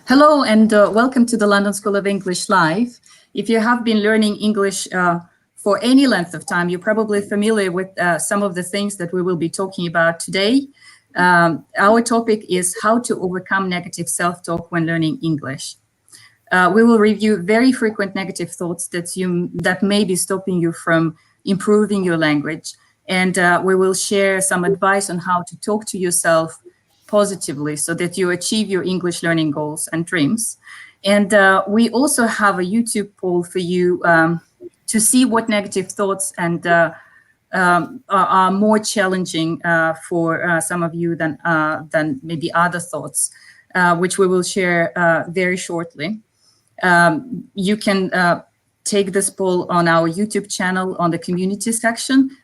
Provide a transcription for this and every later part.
Hello and welcome to the London School of English Live. If you have been learning English for any length of time, you're probably familiar with some of the things that we will be talking about today. Our topic is how to overcome negative self-talk when learning English. We will review very frequent negative thoughts that may be stopping you from improving your language. And we will share some advice on how to talk to yourself positively so that you achieve your English learning goals and dreams. And we also have a YouTube poll for you to see what negative thoughts and are more challenging for some of you than maybe other thoughts, which we will share very shortly. You can take this poll on our YouTube channel on the community section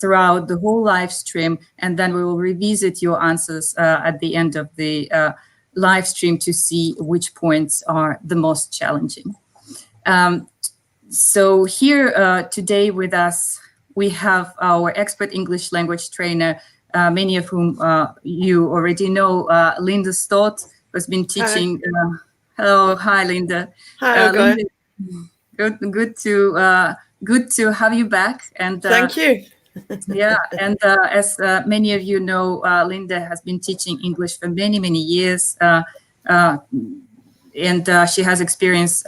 throughout the whole live stream, and then we will revisit your answers at the end of the live stream to see which points are the most challenging. So here today with us, we have our expert English language trainer, many of whom you already know, Linda Stott, who has been teaching. Hello, hi, Linda. Hi, Linda, good to have you back. And thank you. Yeah, and as many of you know, Linda has been teaching English for many, many years, and she has experience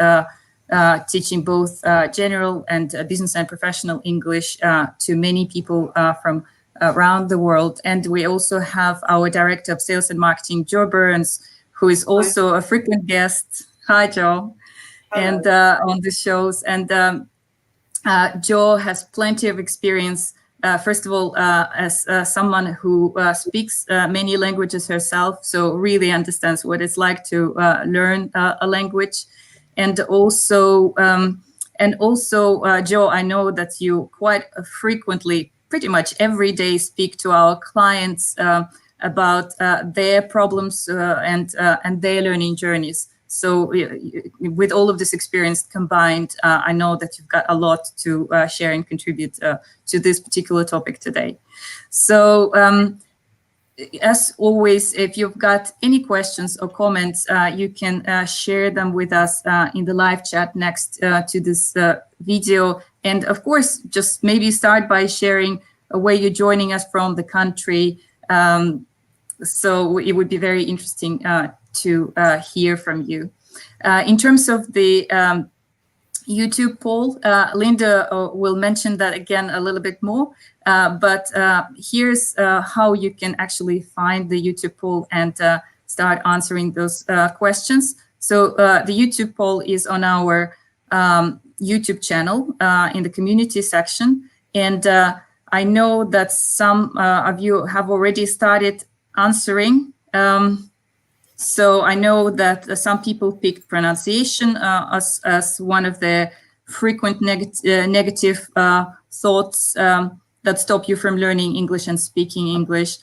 teaching both general and business and professional English to many people from around the world. And we also have our Director of Sales and Marketing, Joe Burns, who is also a frequent guest. Hi, Joe. And on the shows. And Jo has plenty of experience, first of all, as someone who speaks many languages herself, so really understands what it's like to learn a language. And also, Jo, I know that you quite frequently, pretty much every day, speak to our clients about their problems and their learning journeys. So with all of this experience combined, I know that you've got a lot to share and contribute to this particular topic today. So as always, if you've got any questions or comments, you can share them with us in the live chat next to this video. And of course, just maybe start by sharing where you're joining us from, the country. So it would be very interesting to hear from you. In terms of the YouTube poll, Linda will mention that again a little bit more, but here's how you can actually find the YouTube poll and start answering those questions. So the YouTube poll is on our YouTube channel in the community section, and I know that some of you have already started answering. So I know that some people picked pronunciation as one of the frequent negative thoughts that stop you from learning English and speaking English.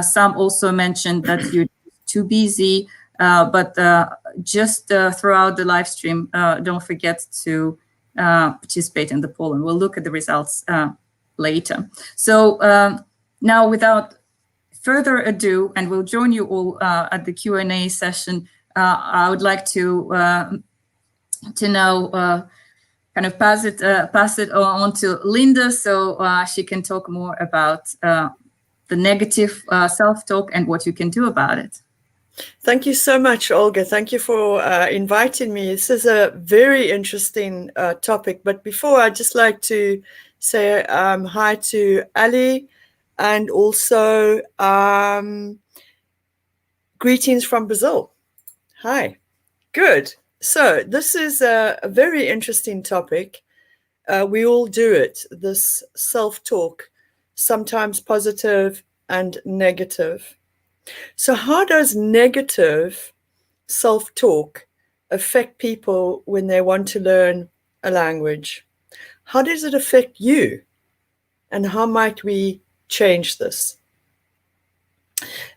Some also mentioned that you're too busy, but just throughout the live stream, don't forget to participate in the poll, and we'll look at the results later. So now, without further ado, and we'll join you all at the Q&A session, I would like to now kind of pass it on to Linda, so she can talk more about the negative self-talk and what you can do about it. Thank you so much, Olga. Thank you for inviting me. This is a very interesting topic. But before, I'd just like to say hi to Ali, and also greetings from Brazil. Hi. Good. So this is a very interesting topic. We all do it, this self-talk, sometimes positive and negative. So how does negative self-talk affect people when they want to learn a language? How does it affect you? And how might we change this?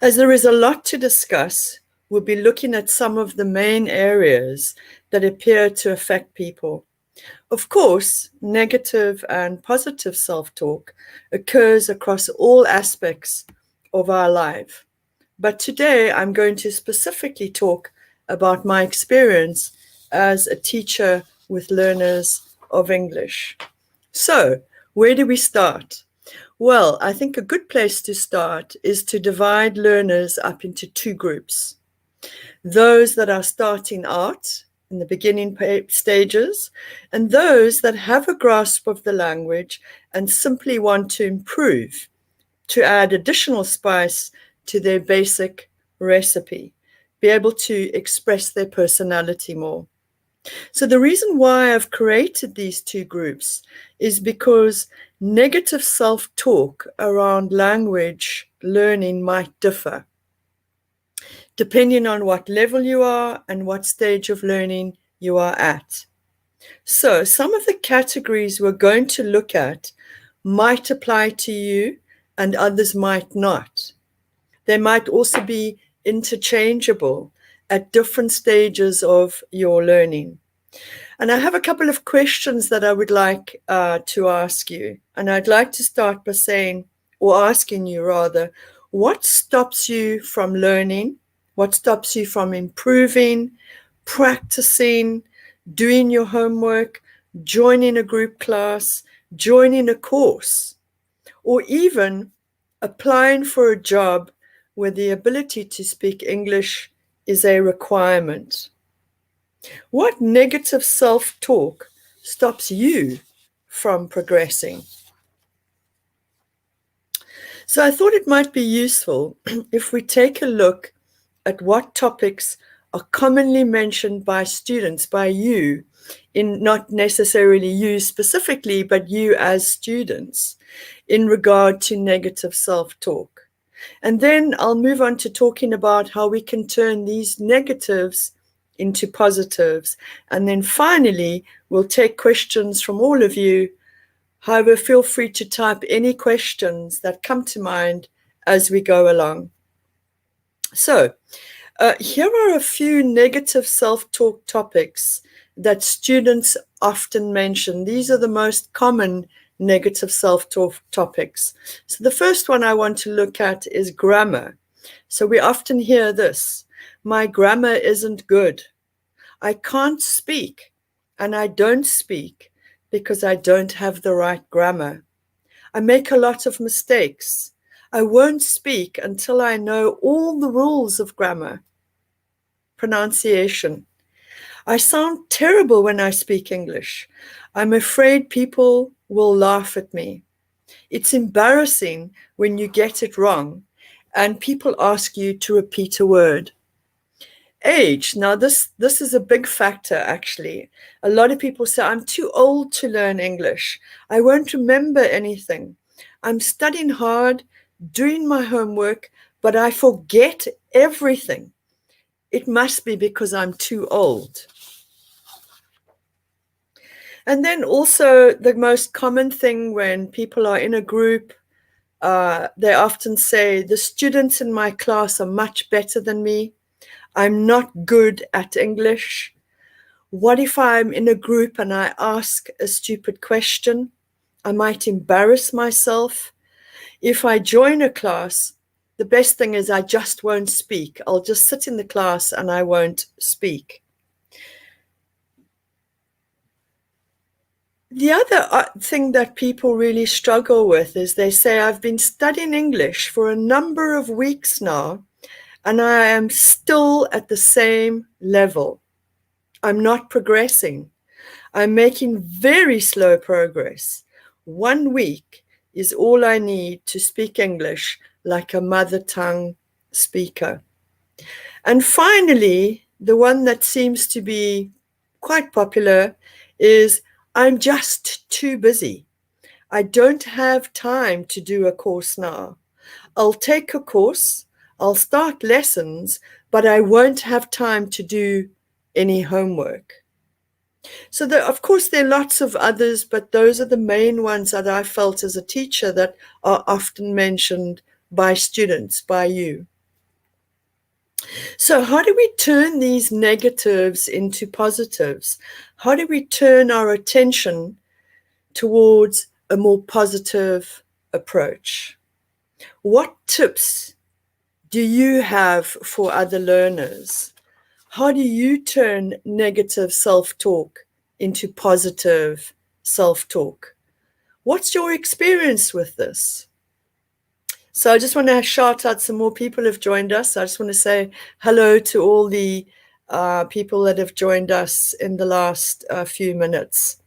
As there is a lot to discuss, we'll be looking at some of the main areas that appear to affect people. Of course, negative and positive self-talk occurs across all aspects of our life. But today I'm going to specifically talk about my experience as a teacher with learners of English. So, where do we start? Well, I think a good place to start is to divide learners up into two groups. Those that are starting out in the beginning stages, and those that have a grasp of the language and simply want to improve, to add additional spice to their basic recipe, be able to express their personality more. So the reason why I've created these two groups is because negative self-talk around language learning might differ, depending on what level you are and what stage of learning you are at. So some of the categories we're going to look at might apply to you and others might not. They might also be interchangeable at different stages of your learning. And I have a couple of questions that I would like to ask you. And I'd like to start by saying, or asking you rather, what stops you from learning? What stops you from improving, practicing, doing your homework, joining a group class, joining a course, or even applying for a job where the ability to speak English is a requirement? What negative self-talk stops you from progressing? So I thought it might be useful if we take a look at what topics are commonly mentioned by students, by you, in not necessarily you specifically, but you as students, in regard to negative self-talk. And then I'll move on to talking about how we can turn these negatives into positives. And then finally, we'll take questions from all of you. However, feel free to type any questions that come to mind as we go along. So, here are a few negative self-talk topics that students often mention. These are the most common negative self-talk topics. So the first one I want to look at is grammar. So we often hear this: my grammar isn't good. I can't speak, and I don't speak because I don't have the right grammar. I make a lot of mistakes. I won't speak until I know all the rules of grammar. Pronunciation. I sound terrible when I speak English. I'm afraid people will laugh at me. It's embarrassing when you get it wrong and people ask you to repeat a word. Age. Now, this is a big factor, actually. A lot of people say, I'm too old to learn English. I won't remember anything. I'm studying hard, doing my homework, but I forget everything. It must be because I'm too old. And then also the most common thing when people are in a group, they often say, the students in my class are much better than me. I'm not good at English. What if I'm in a group and I ask a stupid question? I might embarrass myself. If I join a class, the best thing is I just won't speak. I'll just sit in the class and I won't speak. The other thing that people really struggle with is they say, I've been studying English for a number of weeks now, and I am still at the same level. I'm not progressing. I'm making very slow progress. 1 week is all I need to speak English like a mother tongue speaker. And finally, the one that seems to be quite popular is, I'm just too busy. I don't have time to do a course now. I'll take a course, I'll start lessons, but I won't have time to do any homework. So of course, there are lots of others, but those are the main ones that I felt as a teacher that are often mentioned by students, by you. So how do we turn these negatives into positives? How do we turn our attention towards a more positive approach? What tips do you have for other learners? How do you turn negative self-talk into positive self-talk? What's your experience with this? So I just want to shout out some more people have joined us. I just want to say hello to all the people that have joined us in the last few minutes.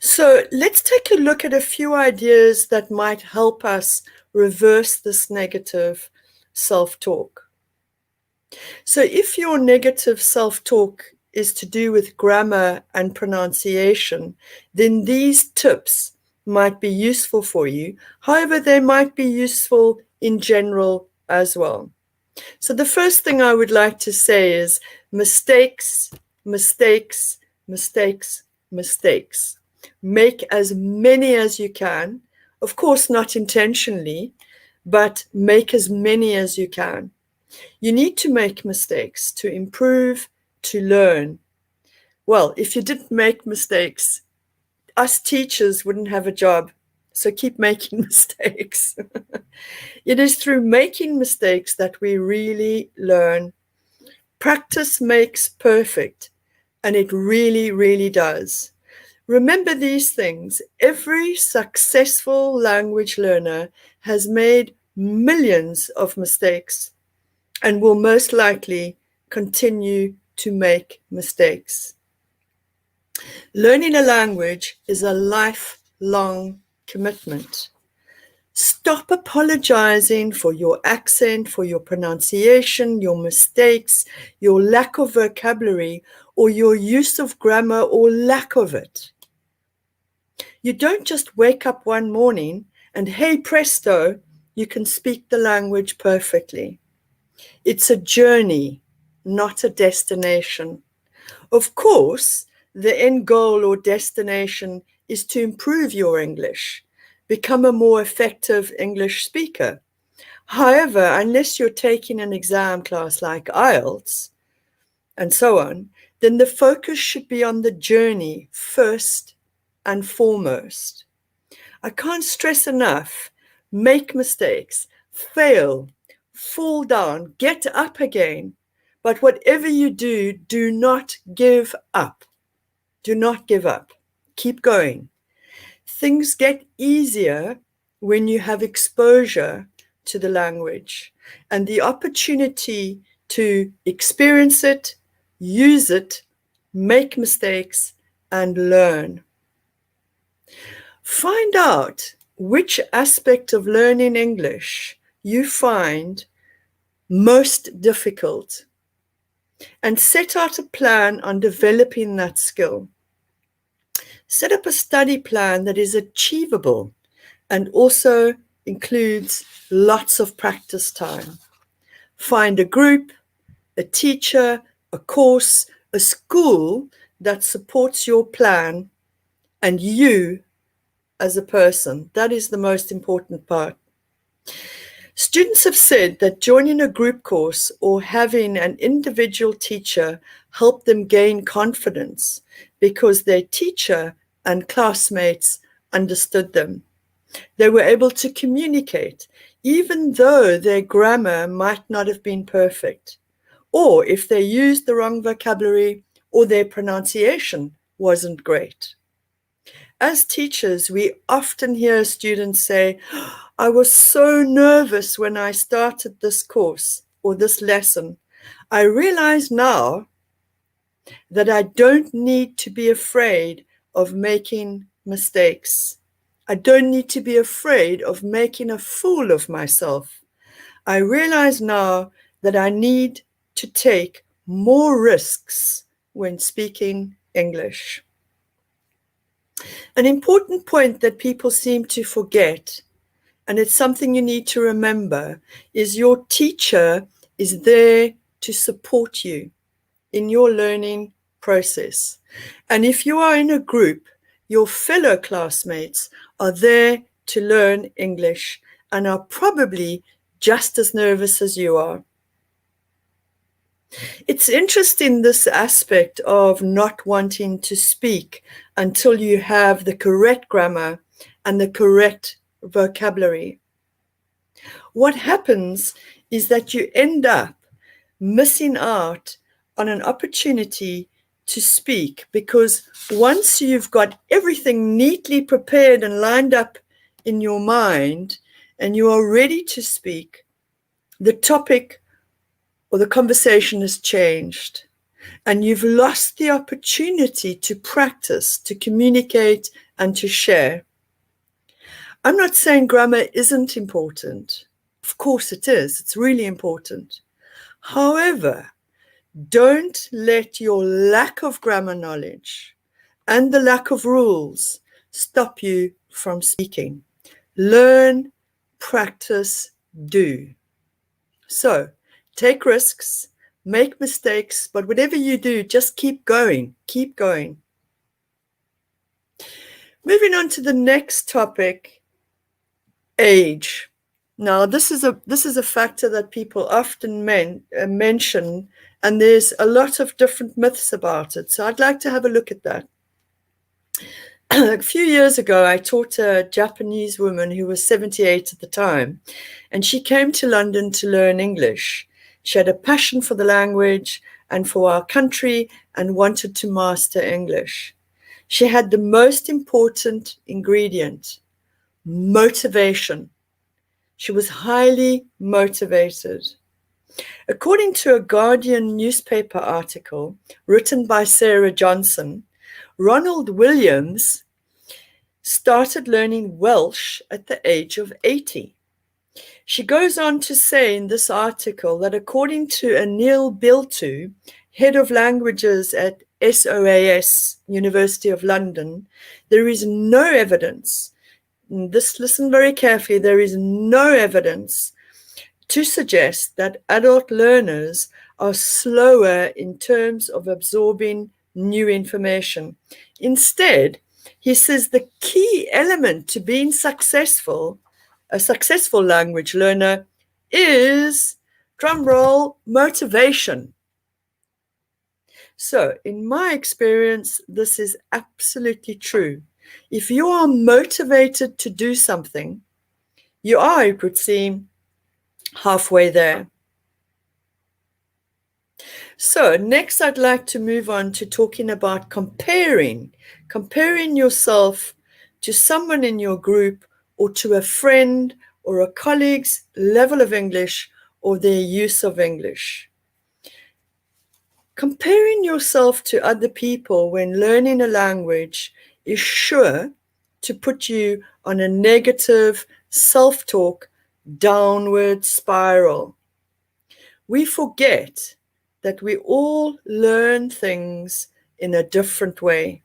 So let's take a look at a few ideas that might help us reverse this negative self-talk. So if your negative self-talk is to do with grammar and pronunciation, then these tips might be useful for you. However, they might be useful in general as well. So the first thing I would like to say is mistakes, mistakes, mistakes, mistakes. Make as many as you can. Of course, not intentionally, but make as many as you can. You need to make mistakes to improve, to learn. Well, if you didn't make mistakes, us teachers wouldn't have a job. So keep making mistakes. It is through making mistakes that we really learn. Practice makes perfect, and it really, really does. Remember these things. Every successful language learner has made millions of mistakes and will most likely continue to make mistakes. Learning a language is a lifelong commitment. Stop apologizing for your accent, for your pronunciation, your mistakes, your lack of vocabulary, or your use of grammar or lack of it. You don't just wake up one morning and, hey presto, you can speak the language perfectly. It's a journey, not a destination. Of course, the end goal or destination is to improve your English, become a more effective English speaker. However, unless you're taking an exam class like IELTS and so on, then the focus should be on the journey first and foremost. I can't stress enough, make mistakes, fail, fall down, get up again. But whatever you do, do not give up. Do not give up. Keep going. Things get easier when you have exposure to the language and the opportunity to experience it, use it, make mistakes, and learn. Find out which aspect of learning English you find most difficult and set out a plan on developing that skill. Set up a study plan that is achievable and also includes lots of practice time. Find a group, a teacher, a course, a school that supports your plan and you as a person. That is the most important part. Students have said that joining a group course or having an individual teacher helped them gain confidence because their teacher and classmates understood them. They were able to communicate, even though their grammar might not have been perfect, or if they used the wrong vocabulary or their pronunciation wasn't great. As teachers, we often hear students say, I was so nervous when I started this course or this lesson. I realize now that I don't need to be afraid of making mistakes. I don't need to be afraid of making a fool of myself. I realize now that I need to take more risks when speaking English. An important point that people seem to forget, and it's something you need to remember, is your teacher is there to support you in your learning process. And if you are in a group, your fellow classmates are there to learn English and are probably just as nervous as you are. It's interesting, this aspect of not wanting to speak until you have the correct grammar and the correct vocabulary. What happens is that you end up missing out on an opportunity to speak, because once you've got everything neatly prepared and lined up in your mind and you are ready to speak, the topic or the conversation has changed and you've lost the opportunity to practice, to communicate, and to share. I'm not saying grammar isn't important. Of course it is. It's really important. However, don't let your lack of grammar knowledge and the lack of rules stop you from speaking. Learn, practice, do. So, take risks, make mistakes, but whatever you do, just keep going. Keep going. Moving on to the next topic, age. Now, this is a factor that people often mention, and there's a lot of different myths about it. So I'd like to have a look at that. A few years ago, I taught a Japanese woman who was 78 at the time, and she came to London to learn English. She had a passion for the language and for our country and wanted to master English. She had the most important ingredient, motivation. She was highly motivated. According to a Guardian newspaper article written by Sarah Johnson, Ronald Williams started learning Welsh at the age of 80. She goes on to say in this article that according to Anil Biltu, head of languages at SOAS, University of London, there is no evidence. Listen very carefully, there is no evidence to suggest that adult learners are slower in terms of absorbing new information. Instead, he says the key element to being successful, a successful language learner, is, drumroll, motivation. So, in my experience, this is absolutely true. If you are motivated to do something, you are, it would seem, halfway there. So next I'd like to move on to talking about comparing yourself to someone in your group or to a friend or a colleague's level of English or their use of English. Comparing yourself to other people when learning a language is sure to put you on a negative self-talk downward spiral. We forget that we all learn things in a different way.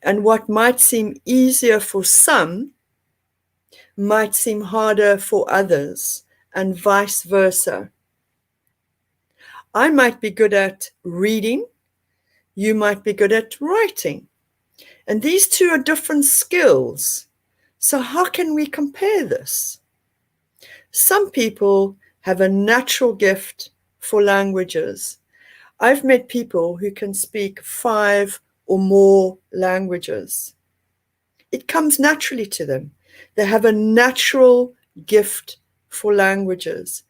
And what might seem easier for some might seem harder for others, and vice versa. I might be good at reading, you might be good at writing. And these two are different skills. So how can we compare this? Some people have a natural gift for languages. I've met people who can speak 5 or more languages. It comes naturally to them. They have a natural gift for languages.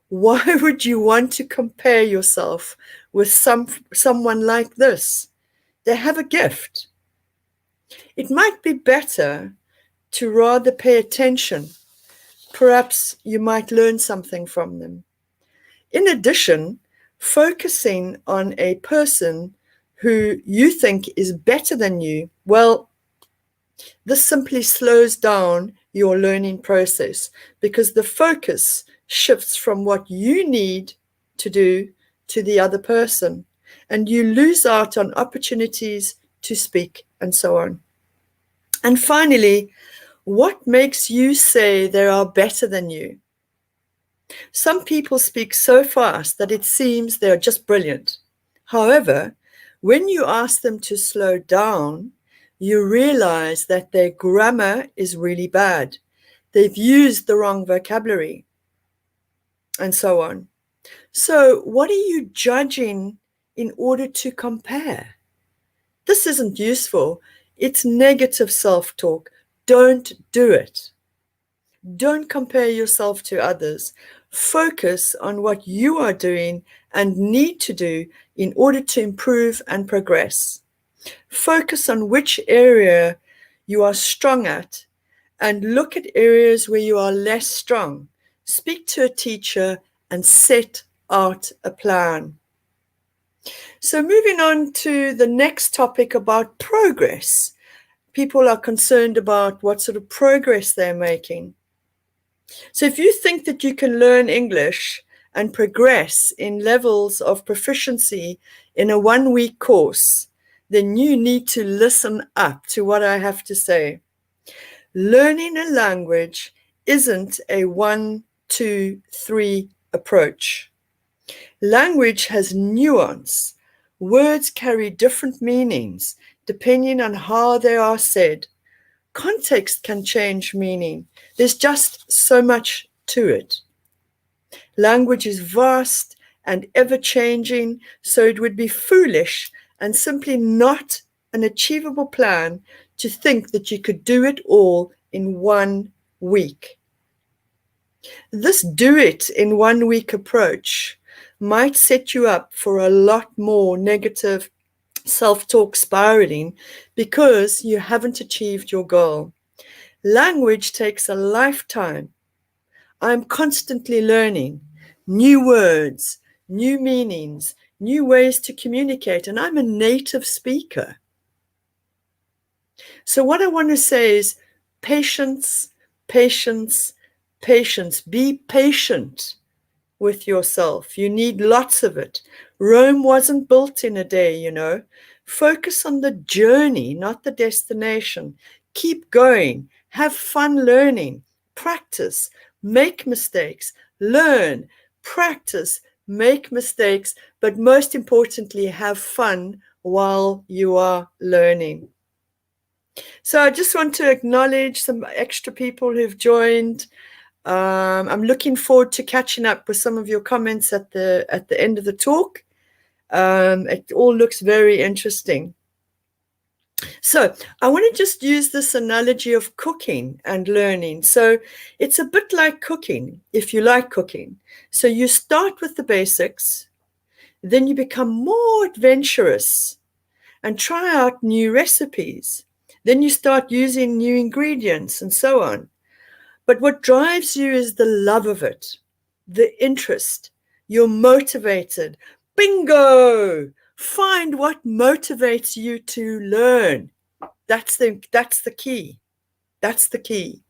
Why would you want to compare yourself with someone like this? They have a gift. It might be better to rather pay attention. Perhaps you might learn something from them. In addition, focusing on a person who you think is better than you, well, this simply slows down your learning process because the focus shifts from what you need to do to the other person, and you lose out on opportunities to speak and so on. And finally, what makes you say they are better than you? Some people speak so fast that it seems they are just brilliant. However, when you ask them to slow down, you realize that their grammar is really bad. They've used the wrong vocabulary, and so on. So what are you judging in order to compare? This isn't useful. It's negative self-talk. Don't do it. Don't compare yourself to others. Focus on what you are doing and need to do in order to improve and progress. Focus on which area you are strong at and look at areas where you are less strong. Speak to a teacher and set out a plan. So moving on to the next topic about progress. People are concerned about what sort of progress they're making. So if you think that you can learn English and progress in levels of proficiency in a 1-week course, then you need to listen up to what I have to say. Learning a language isn't a 1, 2, 3 approach. Language has nuance. Words carry different meanings depending on how they are said. Context can change meaning. There's just so much to it. Language is vast and ever-changing, so it would be foolish and simply not an achievable plan to think that you could do it all in 1 week. This do-it-in-1-week approach might set you up for a lot more negative self-talk spiraling because you haven't achieved your goal. Language takes a lifetime. I'm constantly learning new words, new meanings, new ways to communicate, and I'm a native speaker. So what I want to say is patience, patience, patience. Be patient with yourself. You need lots of it. Rome wasn't built in a day, you know. Focus on the journey, not the destination. Keep going. Have fun learning. Practice. Make mistakes. Learn. Practice. Make mistakes. But most importantly, have fun while you are learning. So I just want to acknowledge some extra people who've joined. I'm looking forward to catching up with some of your comments at the end of the talk. It all looks very interesting. So I want to just use this analogy of cooking and learning. So it's a bit like cooking, if you like cooking. So you start with the basics, then you become more adventurous and try out new recipes. Then you start using new ingredients and so on. But what drives you is the love of it, the interest. You're motivated. Bingo! Find what motivates you to learn. That's the key. That's the key.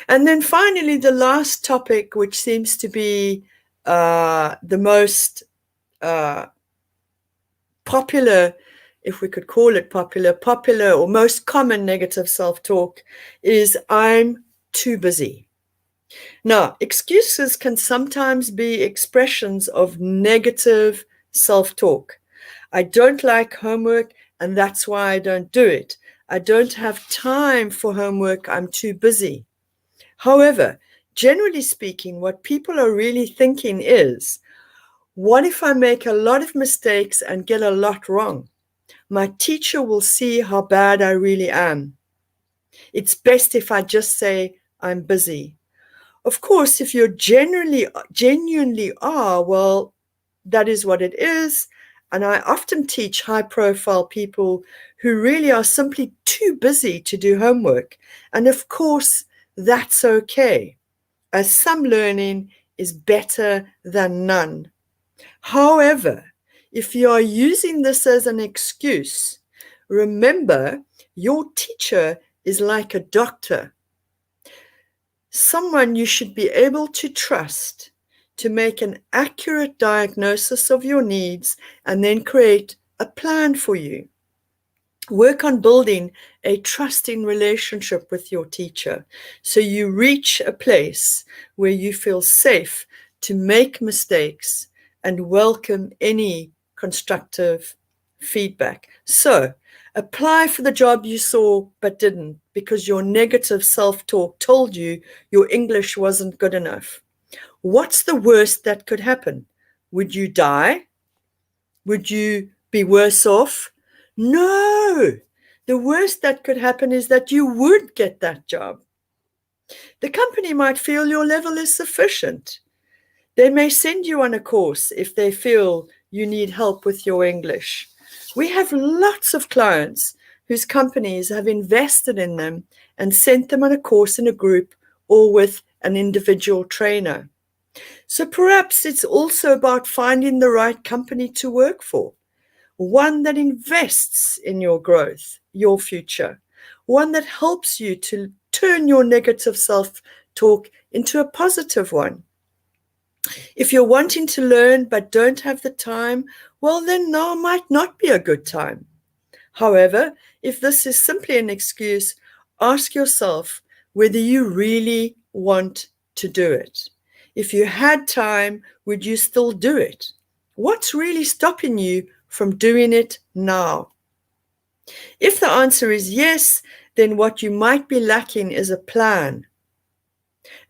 And then finally, the last topic, which seems to be the most popular, if we could call it popular or most common negative self-talk, is I'm too busy. Now, excuses can sometimes be expressions of negative self-talk. I don't like homework, and that's why I don't do it. I don't have time for homework. I'm too busy. However, generally speaking, what people are really thinking is, what if I make a lot of mistakes and get a lot wrong? My teacher will see how bad I really am. It's best if I just say I'm busy. Of course, if you're genuinely are, well, that is what it is. And I often teach high-profile people who really are simply too busy to do homework. And of course, that's okay, as some learning is better than none. However, if you are using this as an excuse, remember your teacher is like a doctor, someone you should be able to trust to make an accurate diagnosis of your needs and then create a plan for you. Work on building a trusting relationship with your teacher so you reach a place where you feel safe to make mistakes and welcome any constructive feedback. So apply for the job you saw but didn't because your negative self-talk told you your English wasn't good enough. What's the worst that could happen? Would you die? Would you be worse off? No. The worst that could happen is that you would get that job. The company might feel your level is sufficient. They may send you on a course if they feel you need help with your English. We have lots of clients whose companies have invested in them and sent them on a course in a group or with an individual trainer. So perhaps it's also about finding the right company to work for, one that invests in your growth, your future, one that helps you to turn your negative self-talk into a positive one. If you're wanting to learn but don't have the time, well, then now might not be a good time. However, if this is simply an excuse, ask yourself whether you really want to do it. If you had time, would you still do it? What's really stopping you from doing it now? If the answer is yes, then what you might be lacking is a plan,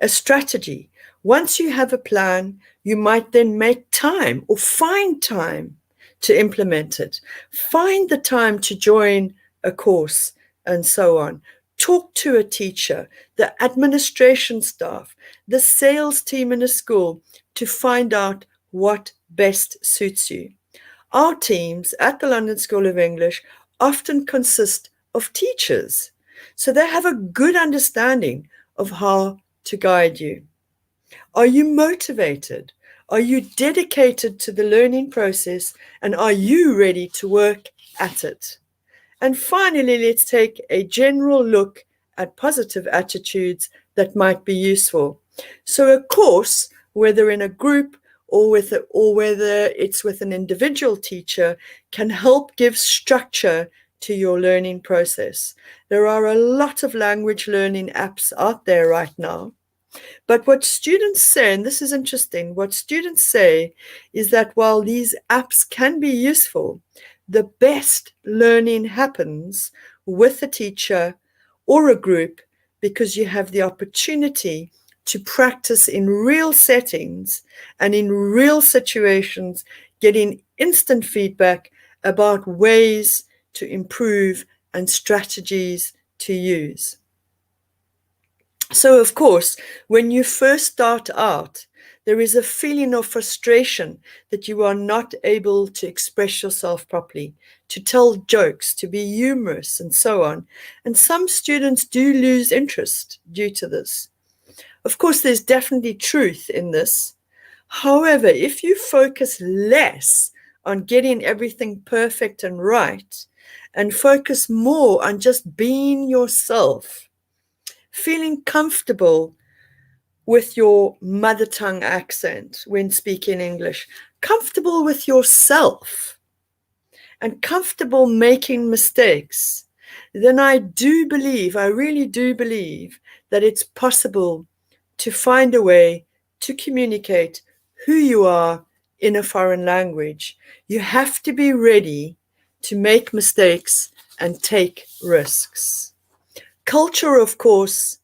a strategy. Once you have a plan, you might then make time or find time to implement it. Find the time to join a course and so on. Talk to a teacher, the administration staff, the sales team in a school to find out what best suits you. Our teams at the London School of English often consist of teachers, so they have a good understanding of how to guide you. Are you motivated? Are you dedicated to the learning process? And are you ready to work at it? And finally, let's take a general look at positive attitudes that might be useful. So a course, whether in a group or whether it's with an individual teacher, can help give structure to your learning process. There are a lot of language learning apps out there right now. But what students say, and this is interesting, what students say is that while these apps can be useful, the best learning happens with a teacher or a group because you have the opportunity to practice in real settings and in real situations, getting instant feedback about ways to improve and strategies to use. So, of course, when you first start out, there is a feeling of frustration that you are not able to express yourself properly, to tell jokes, to be humorous, and so on. And some students do lose interest due to this. Of course, there's definitely truth in this. However, if you focus less on getting everything perfect and right, and focus more on just being yourself, feeling comfortable with your mother tongue accent when speaking English, comfortable with yourself, and comfortable making mistakes, then I really do believe that it's possible to find a way to communicate who you are in a foreign language. You have to be ready to make mistakes and take risks. Culture, of course,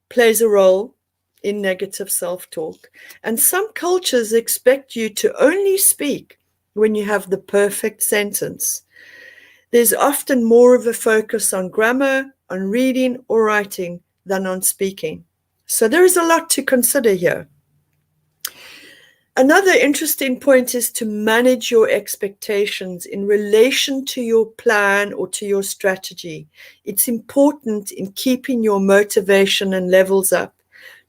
plays a role in negative self-talk, and some cultures expect you to only speak when you have the perfect sentence. There's often more of a focus on grammar, on reading or writing than on speaking. So there is a lot to consider here. Another interesting point is to manage your expectations in relation to your plan or to your strategy. It's important in keeping your motivation and levels up.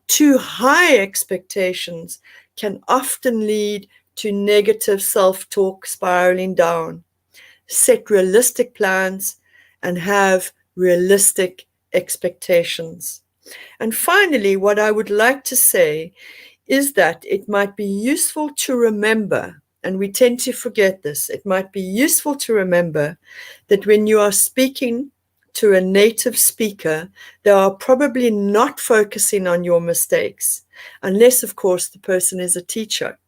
Too high expectations can often lead to negative self-talk spiraling down. Set realistic plans and have realistic expectations. And finally, what I would like to say is that it might be useful to remember, and we tend to forget this, it might be useful to remember that when you are speaking to a native speaker, they are probably not focusing on your mistakes, unless, of course, the person is a teacher.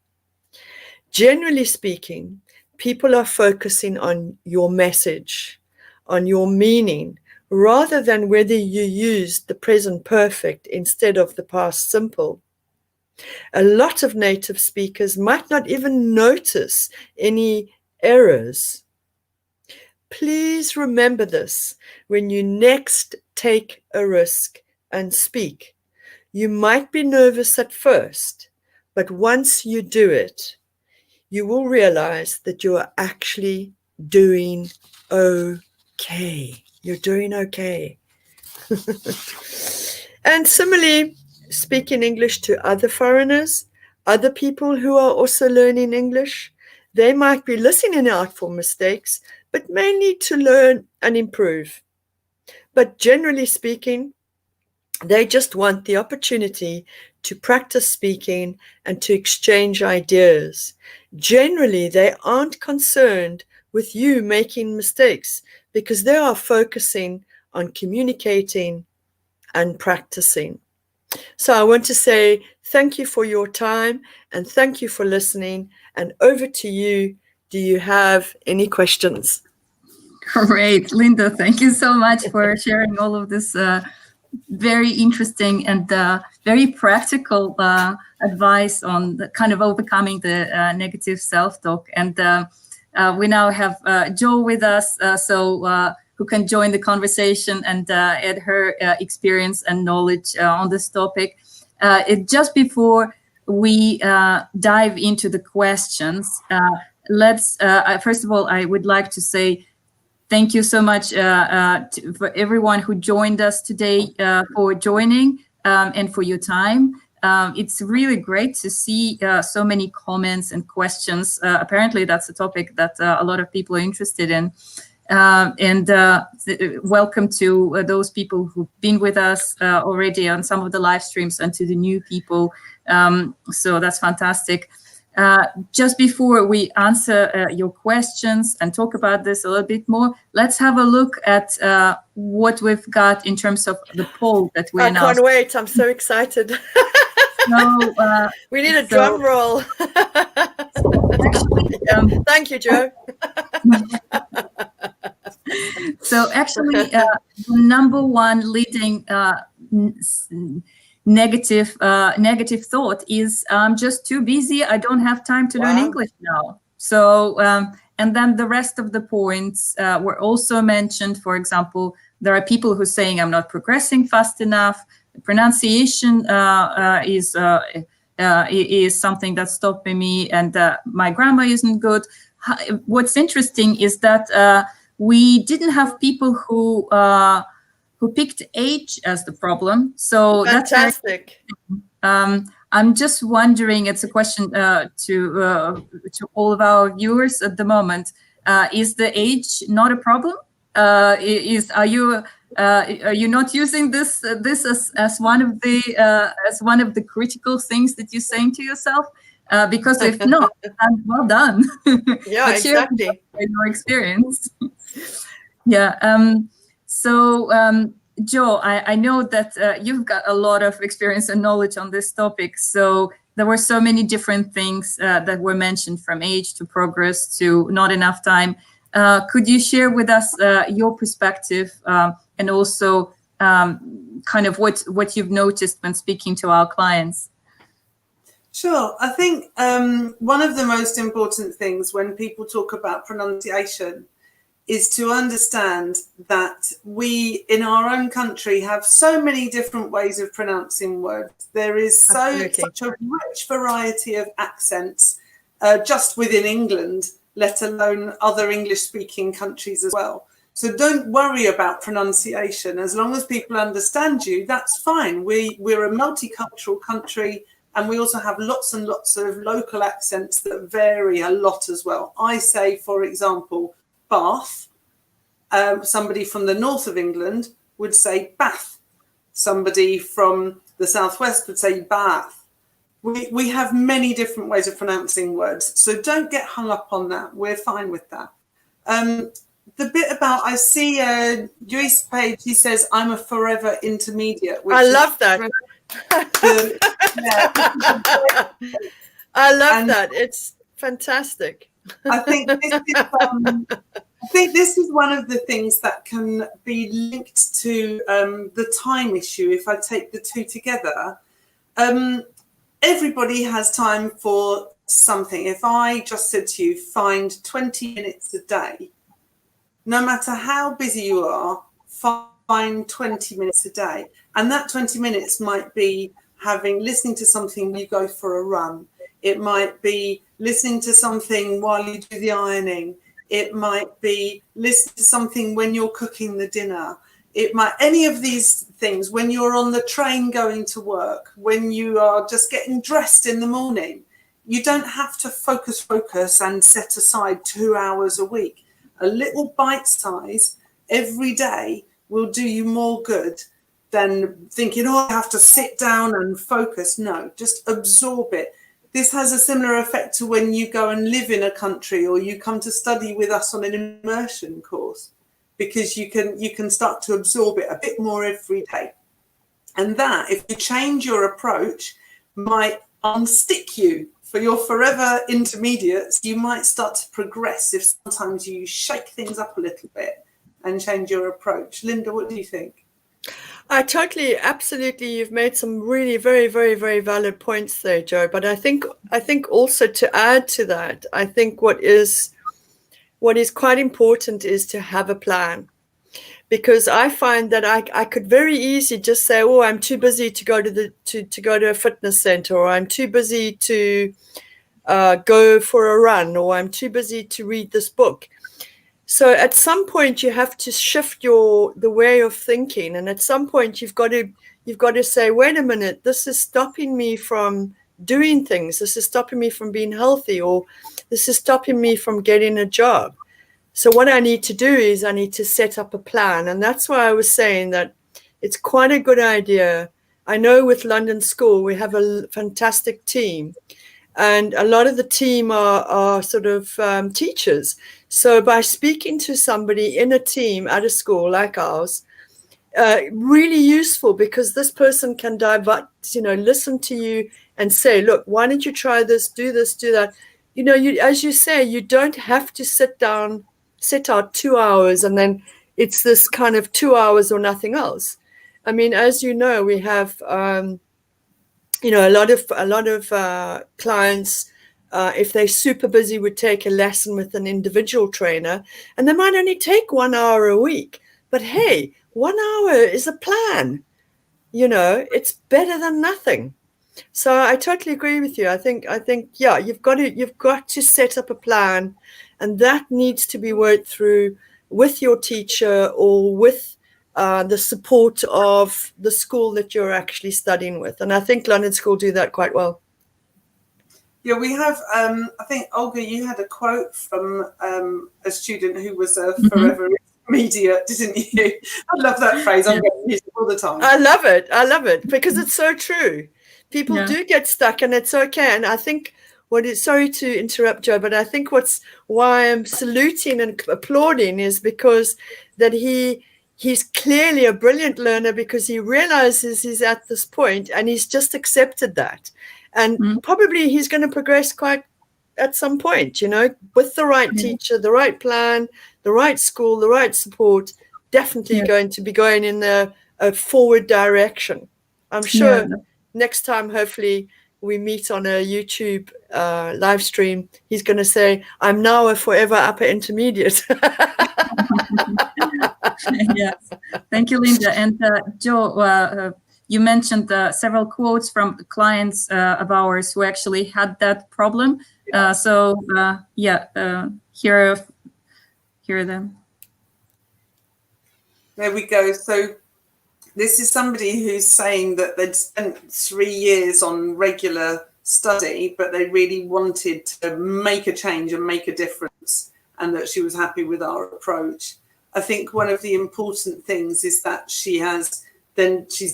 Generally speaking, people are focusing on your message, on your meaning, rather than whether you used the present perfect instead of the past simple. A lot of native speakers might not even notice any errors. Please remember this when you next take a risk and speak. You might be nervous at first, but once you do it, you will realize that you are actually doing okay. You're doing okay. And similarly, speaking English to other foreigners, other people who are also learning English, they might be listening out for mistakes, but mainly to learn and improve. But generally speaking, they just want the opportunity to practice speaking and to exchange ideas. Generally, they aren't concerned with you making mistakes because they are focusing on communicating and practicing. So I want to say thank you for your time and thank you for listening. And over to you. Do you have any questions? Great, Linda. Thank you so much for sharing all of this very interesting and very practical advice on the kind of overcoming the negative self-talk. And we now have Jo with us, who can join the conversation and add her experience and knowledge on this topic. Just before we dive into the questions, let's first of all, I would like to say thank you so much for everyone who joined us today, for joining and for your time. It's really great to see so many comments and questions. Apparently, that's a topic that a lot of people are interested in. Welcome to those people who've been with us already on some of the live streams and to the new people. So that's fantastic. Just before we answer your questions and talk about this a little bit more, let's have a look at what we've got in terms of the poll that we announced. I can't wait. I'm so excited. We need a drum roll. Actually, thank you, Jo. So actually, the number one leading negative thought is I'm just too busy. I don't have time to learn English now. So, and then the rest of the points were also mentioned. For example, there are people who are saying I'm not progressing fast enough. Pronunciation is something that's stopping me, and my grammar isn't good. What's interesting is that we didn't have people who picked age as the problem. So fantastic. I'm just wondering, it's a question to all of our viewers at the moment. Is the age not a problem? Are you not using this as one of the critical things that you're saying to yourself? Because if not, well done. Yeah, exactly. Your experience. Yeah. So, Jo, I know that you've got a lot of experience and knowledge on this topic. So there were so many different things that were mentioned, from age to progress to not enough time. Could you share with us your perspective and also kind of what you've noticed when speaking to our clients? Sure. I think one of the most important things when people talk about pronunciation is to understand that we in our own country have so many different ways of pronouncing words. There is such a rich variety of accents just within England, let alone other English-speaking countries as well. So don't worry about pronunciation. As long as people understand you, that's fine. We're a multicultural country, and we also have lots and lots of local accents that vary a lot as well. I say, for example, Bath. Somebody from the north of England would say Bath. Somebody from the southwest would say Bath. We have many different ways of pronouncing words, so don't get hung up on that. We're fine with that. The bit about, I see Joyce's page, he says, I'm a forever intermediate. I love that. I love that. It's fantastic. I think this is one of the things that can be linked to the time issue. If I take the two together, everybody has time for something. If I just said to you, find 20 minutes a day, no matter how busy you are, find 20 minutes a day. And that 20 minutes might be listening to something when you go for a run. It might be listening to something while you do the ironing. It might be listening to something when you're cooking the dinner. It might, any of these things, when you're on the train going to work, when you are just getting dressed in the morning. You don't have to focus and set aside 2 hours a week. A little bite size every day will do you more good than thinking, oh, I have to sit down and focus. No, just absorb it. This has a similar effect to when you go and live in a country or you come to study with us on an immersion course, because you can start to absorb it a bit more every day. And that, if you change your approach, might unstick you for your forever intermediates. You might start to progress if sometimes you shake things up a little bit and change your approach. Linda, what do you think? I totally, absolutely. You've made some really very, very, very valid points there, Joe. But I think also to add to that, I think what is quite important is to have a plan, because I find that I could very easily just say, oh, I'm too busy to go to go to a fitness center, or I'm too busy to go for a run, or I'm too busy to read this book. So at some point you have to shift the way of thinking, and at some point you've got to say, wait a minute, this is stopping me from doing things. This is stopping me from being healthy, or this is stopping me from getting a job. So what I need to do is I need to set up a plan, and that's why I was saying that it's quite a good idea. I know with London School we have a fantastic team, and a lot of the team are sort of teachers. So by speaking to somebody in a team at a school like ours, really useful, because this person can listen to you and say, look, why don't you try this, do that. As you say, you don't have to sit out 2 hours and then it's this kind of 2 hours or nothing else. I mean, as you know, we have, a lot of clients, if they're super busy, would take a lesson with an individual trainer, and they might only take 1 hour a week. But hey, 1 hour is a plan. It's better than nothing. So I totally agree with you. I think, yeah, you've got to set up a plan, and that needs to be worked through with your teacher or with the support of the school that you're actually studying with. And I think London School do that quite well. Yeah, we have, I think, Olga, you had a quote from a student who was a forever intermediate, didn't you? I love that phrase. I'm going to use it all the time. I love it because it's so true. People do get stuck, and it's okay. And I think sorry to interrupt, Joe, but I think why I'm saluting and applauding is because that he's clearly a brilliant learner, because he realizes he's at this point and he's just accepted that. And probably he's going to progress quite at some point, with the right teacher, the right plan, the right school, the right support, definitely going to be going in a forward direction. I'm sure next time, hopefully, we meet on a YouTube live stream, he's going to say, I'm now a forever upper intermediate. Yes. Thank you, Linda. And Joe, you mentioned several quotes from clients of ours who actually had that problem. Here are them. There we go. So this is somebody who's saying that they'd spent 3 years on regular study, but they really wanted to make a change and make a difference, and that she was happy with our approach. I think one of the important things is that she's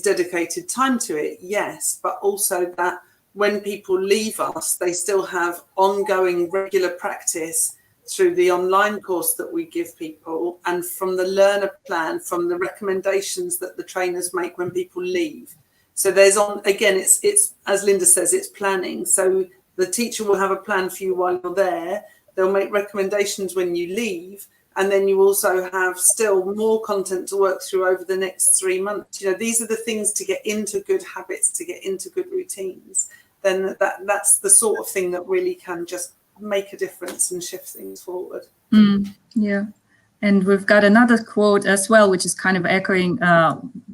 dedicated time to it, yes, but also that when people leave us, they still have ongoing regular practice through the online course that we give people, and from the learner plan, from the recommendations that the trainers make when people leave. So it's as Linda says, it's planning. So the teacher will have a plan for you while you're there. They'll make recommendations when you leave. And then you also have still more content to work through over the next 3 months. These are the things to get into good habits, to get into good routines. Then that's the sort of thing that really can just make a difference and shift things forward. Yeah. And we've got another quote as well, which is kind of echoing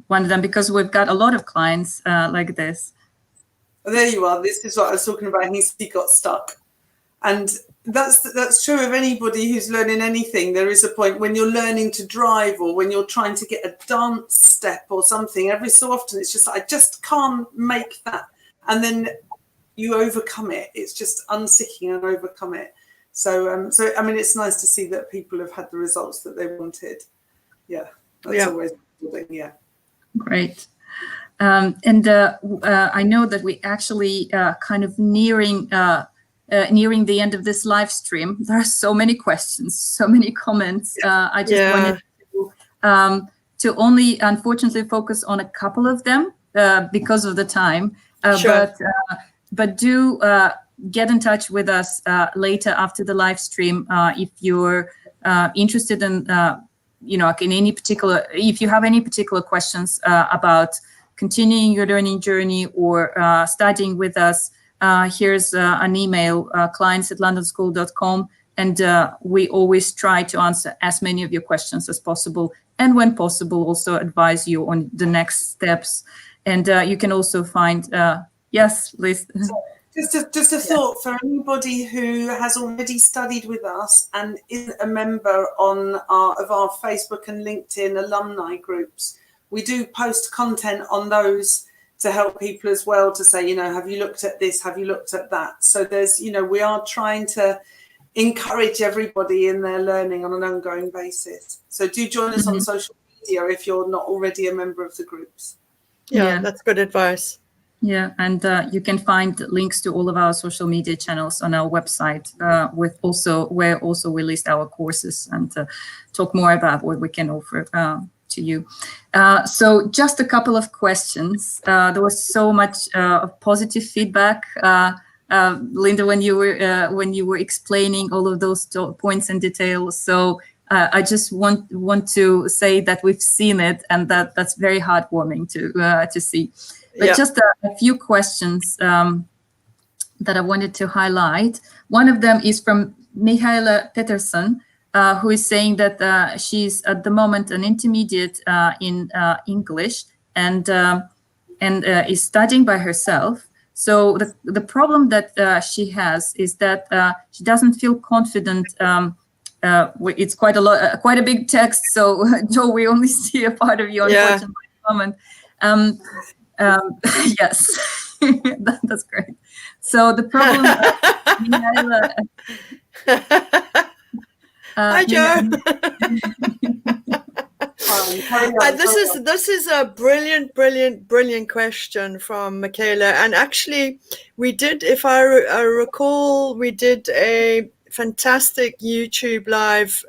one of them, because we've got a lot of clients like this. Oh, there you are. This is what I was talking about. He got stuck. And that's true of anybody who's learning anything. There is a point when you're learning to drive, or when you're trying to get a dance step or something. Every so often, it's just like, I just can't make that. And then you overcome it. It's just unsticking and overcome it. So, so I mean, it's nice to see that people have had the results that they wanted. Yeah, that's always good. Yeah. Great. And I know that we actually kind of nearing the end of this live stream. There are so many questions, so many comments. I just wanted to only, unfortunately, focus on a couple of them because of the time. Sure. But do get in touch with us later after the live stream if you're interested in, in any particular, if you have any particular questions about continuing your learning journey or studying with us. Here's an email, clients@londonschool.com, and we always try to answer as many of your questions as possible, and when possible, also advise you on the next steps. And you can also find, yes, Liz. Just a thought for anybody who has already studied with us and isn't a member of our Facebook and LinkedIn alumni groups. We do post content on those to help people as well, to say, have you looked at this? Have you looked at that? So there's, we are trying to encourage everybody in their learning on an ongoing basis. So do join us on social media if you're not already a member of the groups. Yeah, that's good advice. Yeah, and you can find links to all of our social media channels on our website, where also we list our courses and talk more about what we can offer to you. So just a couple of questions. There was so much positive feedback, Linda, when you were explaining all of those points in detail. So I just want to say that we've seen it, and that's very heartwarming to see. But just a few questions that I wanted to highlight. One of them is from Mihaela Peterson, who is saying that she's at the moment an intermediate in English and is studying by herself. So the problem that she has is that she doesn't feel confident. It's quite a big text. So Joe, we only see a part of you, unfortunately, at the moment. Yes, that's great. So the problem. Hi, Joe. This is a brilliant question from Michaela. And actually, we did, if I recall, we did a fantastic YouTube live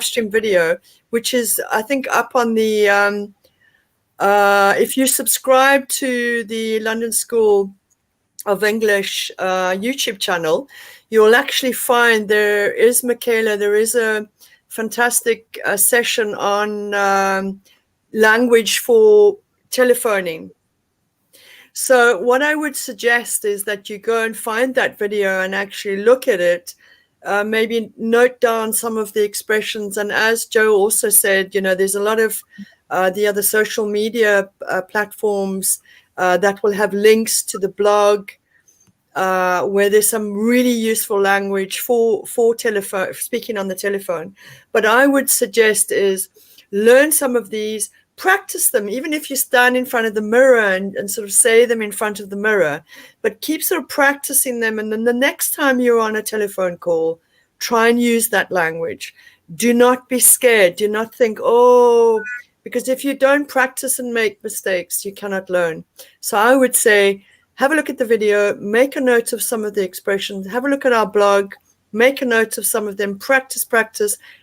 stream video, which is, I think, up on the. If you subscribe to the London School of English YouTube channel, you'll actually find there is a fantastic session on language for telephoning. So what I would suggest is that you go and find that video and actually look at it, maybe note down some of the expressions. And as Joe also said, there's a lot of the other social media platforms that will have links to the blog, where there's some really useful language for telephone, speaking on the telephone. But I would suggest is learn some of these, practice them, even if you stand in front of the mirror and sort of say them in front of the mirror, but keep sort of practicing them. And then the next time you're on a telephone call, try and use that language. Do not be scared. Do not think, because if you don't practice and make mistakes, you cannot learn. So I would say, have a look at the video, make a note of some of the expressions, have a look at our blog, make a note of some of them, practice,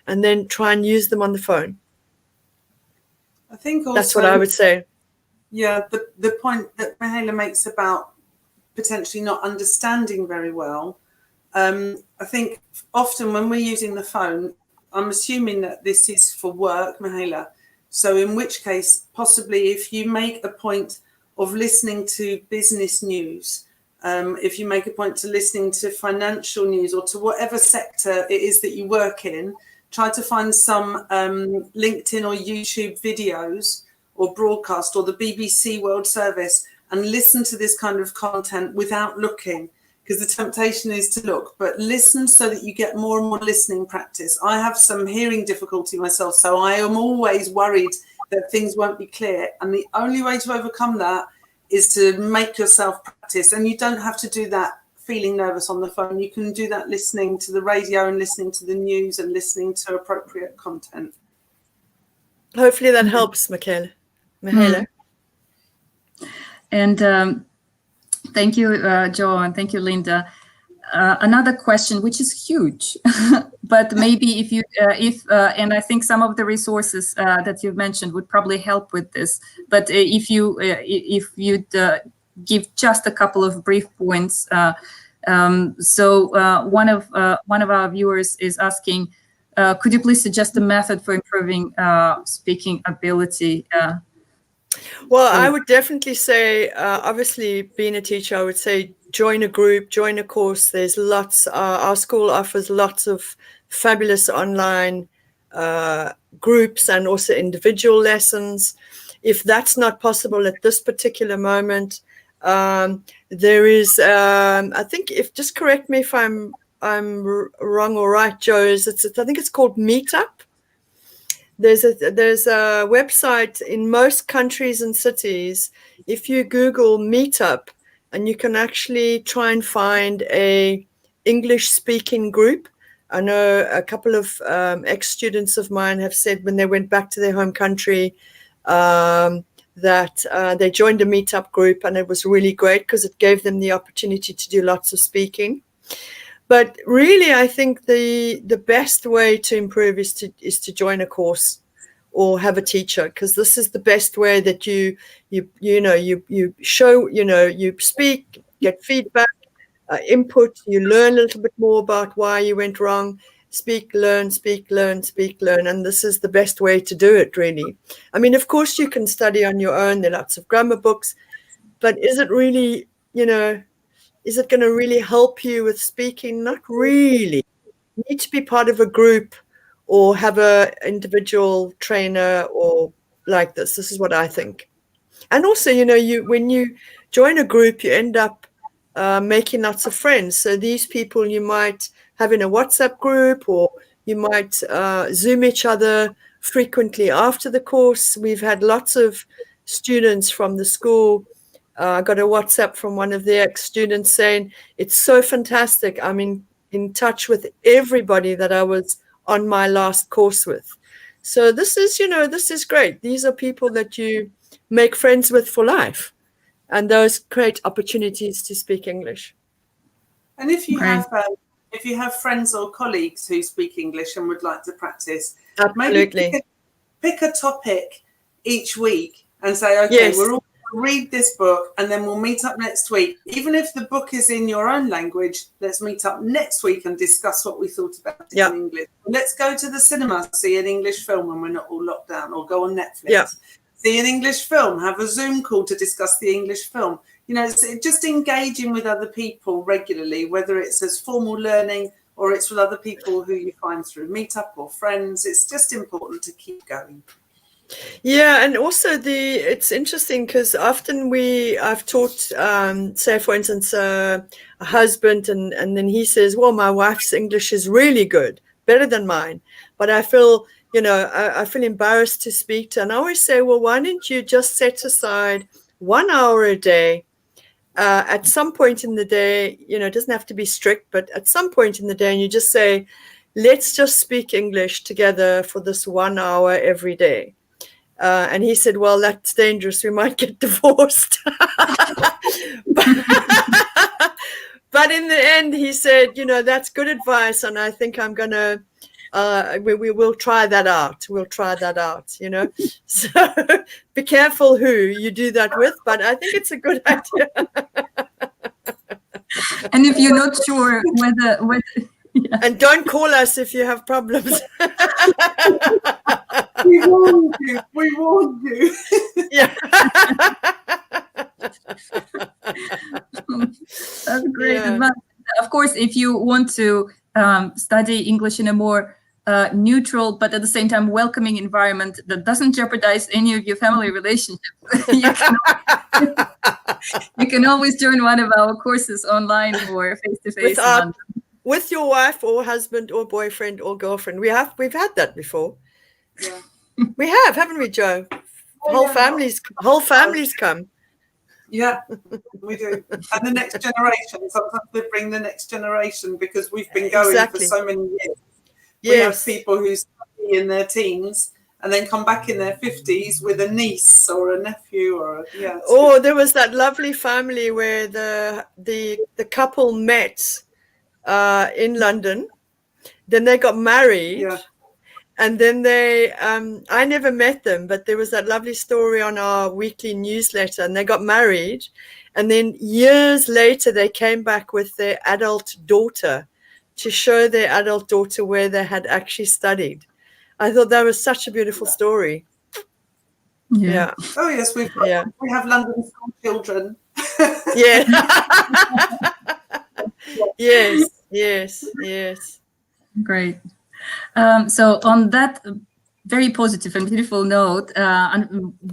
and then try and use them on the phone. I think also, that's what I would say. Yeah, the point that Mihaela makes about potentially not understanding very well, I think often when we're using the phone, I'm assuming that this is for work, Mihaela. So in which case, possibly if you make a point of listening to business news, if you make a point to listening to financial news or to whatever sector it is that you work in, try to find some LinkedIn or YouTube videos or broadcast or the BBC World Service and listen to this kind of content without looking, because the temptation is to look, but listen so that you get more and more listening practice. I have some hearing difficulty myself, so I am always worried that things won't be clear. And the only way to overcome that is to make yourself practice. And you don't have to do that feeling nervous on the phone. You can do that listening to the radio and listening to the news and listening to appropriate content. Hopefully that helps, Michaela. And thank you, Joe, and thank you, Linda. Another question, which is huge, but maybe and I think some of the resources that you've mentioned would probably help with this. But if you'd give just a couple of brief points. So one of our viewers is asking, could you please suggest a method for improving speaking ability? Well, I would definitely say, obviously, being a teacher, I would say join a group, join a course. There's lots. Our school offers lots of fabulous online groups and also individual lessons. If that's not possible at this particular moment, there is, I think, just correct me if I'm wrong or right, Joe. I think it's called Meetup. There's a website in most countries and cities. If you Google Meetup, and you can actually try and find a English speaking group. I know a couple of ex-students of mine have said when they went back to their home country that they joined a Meetup group, and it was really great because it gave them the opportunity to do lots of speaking. But really, I think the best way to improve is to join a course or have a teacher, because this is the best way that you show, you speak, get feedback, input, you learn a little bit more about why you went wrong, speak, learn, and this is the best way to do it, really. I mean, of course, you can study on your own. There are lots of grammar books, but is it really, is it going to really help you with speaking? Not really. You need to be part of a group or have an individual trainer or like this. This is what I think. And also, when you join a group, you end up making lots of friends. So these people you might have in a WhatsApp group, or you might Zoom each other frequently after the course. We've had lots of students from the school. I got a WhatsApp from one of the ex-students saying, it's so fantastic. I'm in touch with everybody that I was on my last course with. So this is great. These are people that you make friends with for life, and those create opportunities to speak English. And if you have friends or colleagues who speak English and would like to practice, absolutely, maybe pick a topic each week and say, okay, yes, we're all read this book and then we'll meet up next week. Even if the book is in your own language, let's meet up next week and discuss what we thought about it in English. Let's go to the cinema, see an English film when we're not all locked down, or go on Netflix, see an English film, have a Zoom call to discuss the English film. It's just engaging with other people regularly, whether it's as formal learning or it's with other people who you find through Meetup or friends. It's just important to keep going. Yeah, and also it's interesting because often I've taught, say for instance, a husband, and then he says, well, my wife's English is really good, better than mine, but I feel, I feel embarrassed to speak to, and I always say, well, why don't you just set aside 1 hour a day, at some point in the day, it doesn't have to be strict, but at some point in the day, and you just say, let's just speak English together for this 1 hour every day. And he said, well, that's dangerous. We might get divorced. But in the end, he said, that's good advice. And I think I'm going to, we will try that out. We'll try that out, So be careful who you do that with. But I think it's a good idea. And if you're not sure whether yeah. And don't call us if you have problems. We warned you. Yeah. That's great advice. Of course, if you want to study English in a more neutral, but at the same time welcoming environment that doesn't jeopardize any of your family relationships, you can always join one of our courses online or face-to-face. With your wife or husband or boyfriend or girlfriend. We've had that before. Yeah. We have, haven't we, Joe? Whole families come. Yeah, we do. And the next generation, sometimes they bring the next generation because we've been going for so many years. We have people who study in their teens and then come back in their 50s with a niece or a nephew or there was that lovely family where the couple met in London, then they got married, and then they I never met them, but there was that lovely story on our weekly newsletter, and they got married, and then years later they came back with their adult daughter to show their adult daughter where they had actually studied. I thought that was such a beautiful story. Yeah. Oh yes, we have London school children. Yeah. Yes. Great. So on that very positive and beautiful note,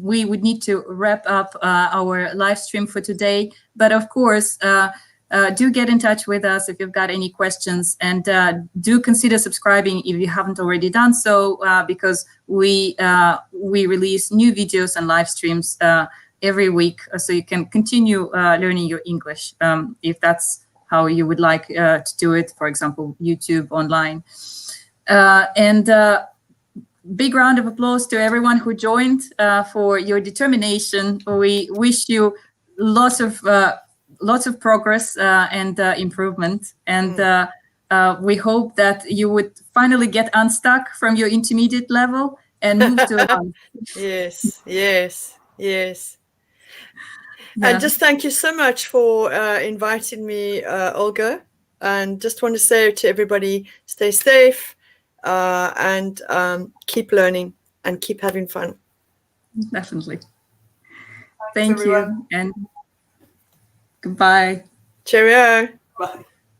we would need to wrap up our live stream for today. But of course, do get in touch with us if you've got any questions, and do consider subscribing if you haven't already done so, because we release new videos and live streams every week, so you can continue learning your English if that's how you would like to do it, for example, YouTube online. And big round of applause to everyone who joined for your determination. We wish you lots of progress and improvement. And we hope that you would finally get unstuck from your intermediate level and move to advanced. Yes. And just thank you so much for inviting me, Olga. And just want to say to everybody, stay safe and keep learning and keep having fun. Definitely. Thank you and goodbye. Cheerio. Bye.